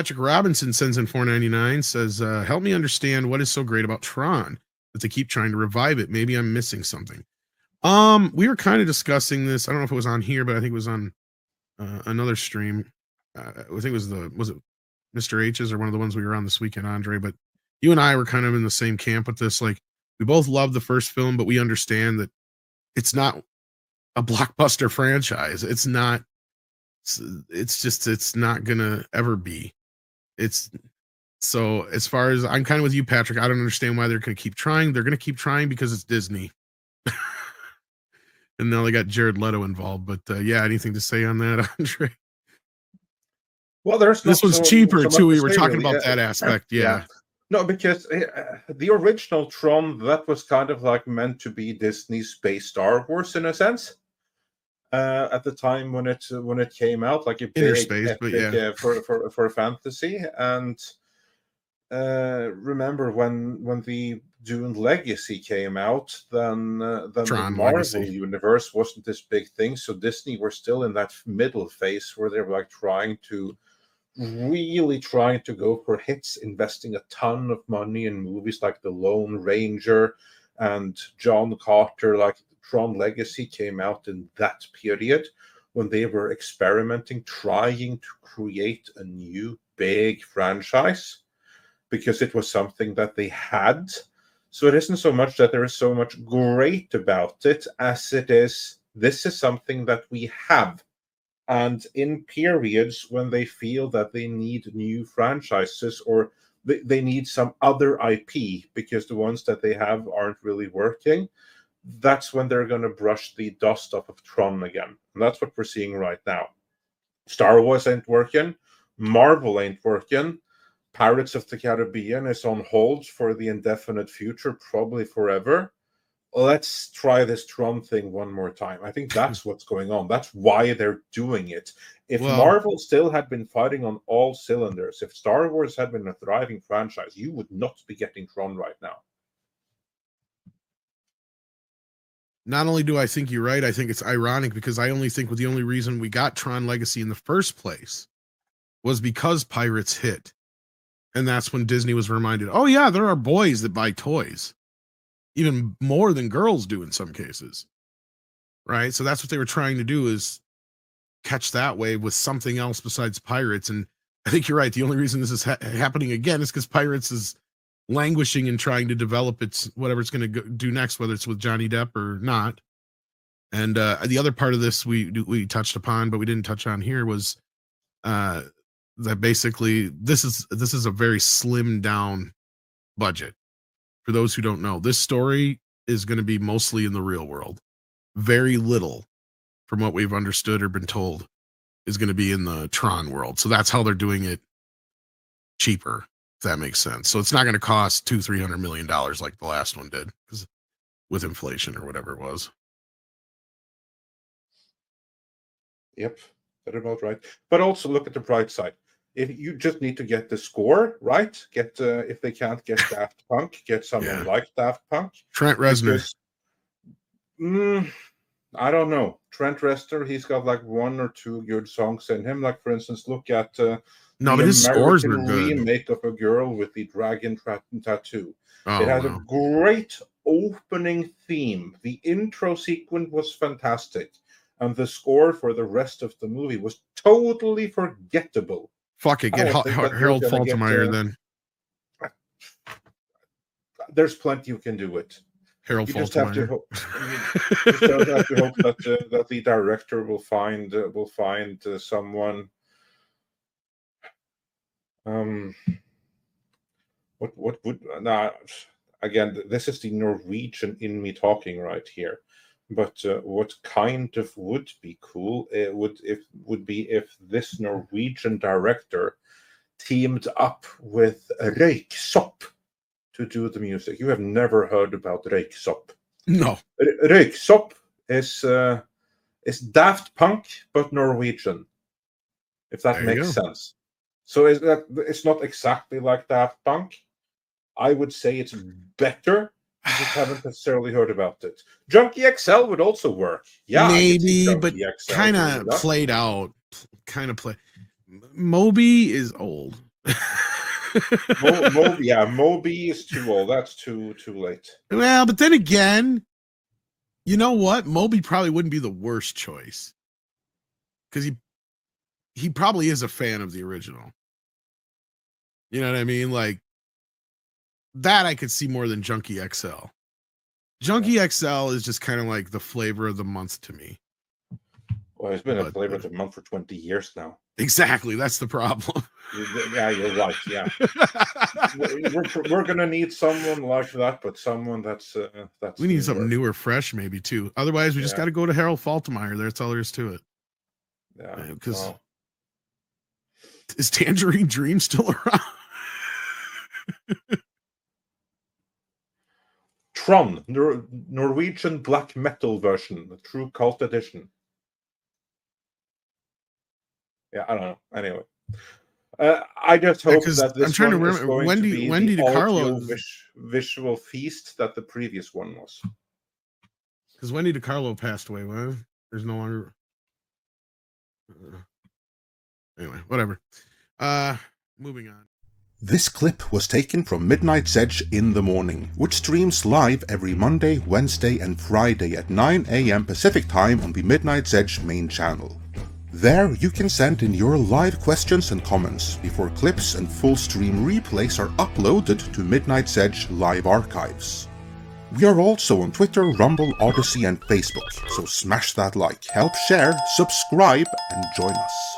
Patrick Robinson sends in $4.99, says, help me understand what is so great about Tron that they keep trying to revive it. Maybe I'm missing something. We were kind of discussing this. I don't know if it was on here, but I think it was on another stream. I think it was it Mr. H's or one of the ones we were on this weekend, Andre, but you and I were kind of in the same camp with this. Like, we both love the first film, but we understand that it's not a blockbuster franchise. It's not gonna ever be. It's so, as far as I'm kind of with you, Patrick, I don't understand why they're gonna keep trying. They're gonna keep trying because it's Disney. And now they got Jared Leto involved. But yeah, anything to say on that, Andre? Well, this was cheaper too. We were talking about that aspect. Yeah. No, because the original Tron, that was kind of like meant to be Disney's space Star Wars in a sense. At the time when it came out, like a big space, but yeah, for fantasy. And remember when the Dune Legacy came out, then the Marvel Legacy universe wasn't this big thing. So Disney were still in that middle phase where they were like really trying to go for hits, investing a ton of money in movies like The Lone Ranger and John Carter. Like Tron Legacy came out in that period when they were experimenting, trying to create a new big franchise because it was something that they had. So it isn't so much that there is so much great about it as it is, this is something that we have. And in periods when they feel that they need new franchises or they need some other IP because the ones that they have aren't really working, that's when they're going to brush the dust off of Tron again. And that's what we're seeing right now. Star Wars ain't working. Marvel ain't working. Pirates of the Caribbean is on hold for the indefinite future, probably forever. Let's try this Tron thing one more time. I think that's what's going on. That's why they're doing it. If Marvel still had been fighting on all cylinders, if Star Wars had been a thriving franchise, you would not be getting Tron right now. Not only do I think you're right, I think it's ironic because I only think the only reason we got Tron Legacy in the first place was because Pirates hit. And that's when Disney was reminded, oh yeah, there are boys that buy toys. Even more than girls do in some cases. Right? So that's what they were trying to do, is catch that wave with something else besides Pirates. And I think you're right. The only reason this is happening again is because Pirates is languishing and trying to develop its whatever it's going to do next, whether it's with Johnny Depp or not. And the other part of this we touched upon, but we didn't touch on here, was that basically this is a very slimmed down budget. For those who don't know, this story is going to be mostly in the real world. Very little, from what we've understood or been told, is going to be in the Tron world. So that's how they're doing it cheaper, if that makes sense. So it's not going to cost $200-300 million like the last one did, because with inflation or whatever it was. Yep, that's about right. But also look at the bright side. If you just need to get the score right, if they can't get Daft Punk, get someone like Daft Punk. Trent Reznor. I don't know. Trent Reznor, he's got like one or two good songs in him. Like, for instance, look at but his scores were good. Remake of A Girl with the Dragon Tattoo. It has a great opening theme. The intro sequence was fantastic. And the score for the rest of the movie was totally forgettable. Fuck it, get Harold Faltermeyer then. There's plenty you can do it. Harold Faltermeyer. Just have to hope that the director will find someone. What would again? This is the Norwegian in me talking right here. But what kind of would be cool would be if this Norwegian director teamed up with Røyksopp to do the music. You have never heard about Røyksopp? No. Røyksopp is Daft Punk but Norwegian, if that makes sense. So it's not exactly like Daft Punk. I would say it's better. You just haven't necessarily heard about it. Junkie XL would also work. Yeah, maybe, but kind of played out. Moby is old. Moby is too old. That's too late. Well, but then again, you know what? Moby probably wouldn't be the worst choice because he probably is a fan of the original. You know what I mean? Like that I could see more than Junkie XL. Junkie XL is just kind of like the flavor of the month to me. Well, it's been a flavor of the month for 20 years now. Exactly. That's the problem. Yeah, you're right. Yeah. we're going to need someone like that, but someone that's we need something new or fresh maybe too. Otherwise, we just got to go to Harold Faltermeyer. That's all there is to it. Yeah. Because is Tangerine Dream still around? Tron, Norwegian black metal version, the true cult edition. Yeah, I don't know. Anyway, I just hope that this one is going to be Wendy the DiCarlo visual feast that the previous one was. Because Wendy DiCarlo passed away. Well, there's no longer. Anyway, whatever. Moving on. This clip was taken from Midnight's Edge in the Morning, which streams live every Monday, Wednesday and Friday at 9 AM Pacific Time on the Midnight's Edge main channel. There you can send in your live questions and comments before clips and full stream replays are uploaded to Midnight's Edge live archives. We are also on Twitter, Rumble, Odyssey and Facebook, so smash that like, help share, subscribe and join us.